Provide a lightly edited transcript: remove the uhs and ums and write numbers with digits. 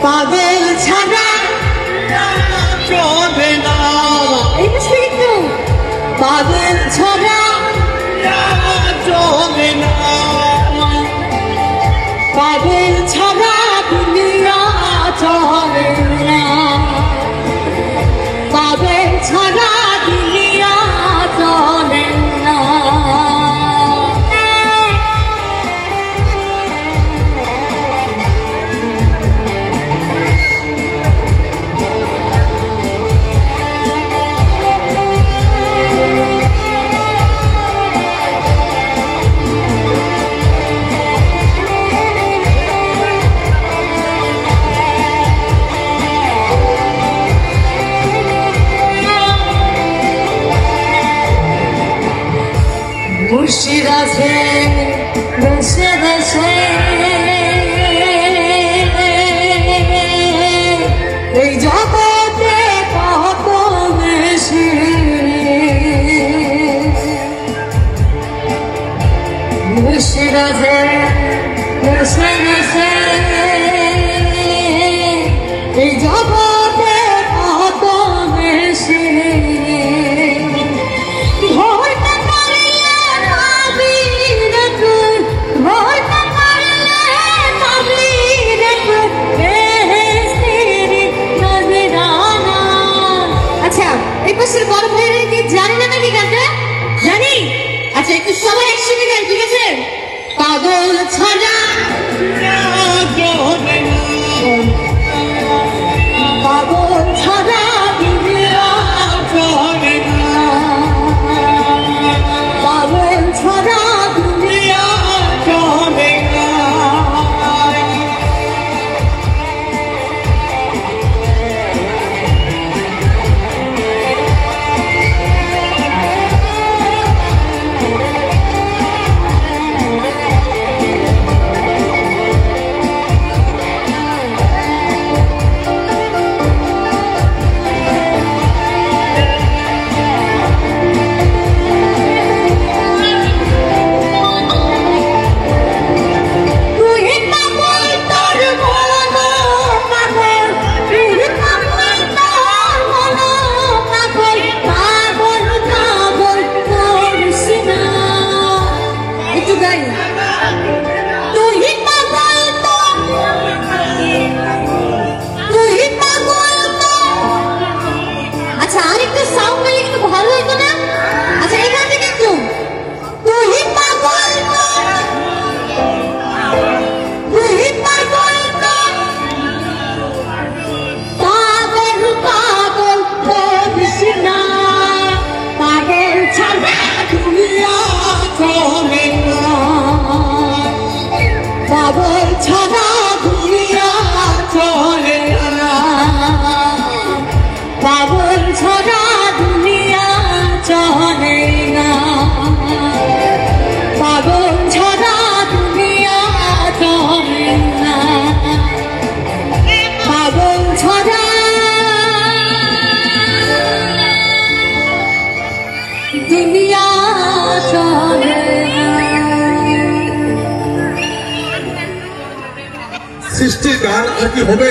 পাগল ছাড়া চলে না, এই বুঝতে কিন্তু পাগল ছাড়া চলে না, পাগল ছাড়া দুনিয়া চলে না, পাগল ছাড়া দুনিয়া চলে না। মুর্শিদ আছে দেশে দেশে, এই জগতে কত বেশি, মুর্শিদ আছে দেশে দেশে, এই জগতে কত বেশি, বড় ভাইরা কি জানি না নাকি গানটা? জানি। আচ্ছা একটু সবাই একসঙ্গে গান, ঠিক আছে? পাগল ছাড়া পাগল ছাড়া দুনিয়া চলে না, পাগল ছাড়া দুনিয়া চলে না। পাগল ছাড়া দুনিয়া চলে না, পাগল ছাড়া দুনিয়া চলে না, পাগল ছাড়া দুনিয়া চলে না, পাগল ছাড়া দুনিয়া চলে না। সৃষ্টির গান আর কি হবে?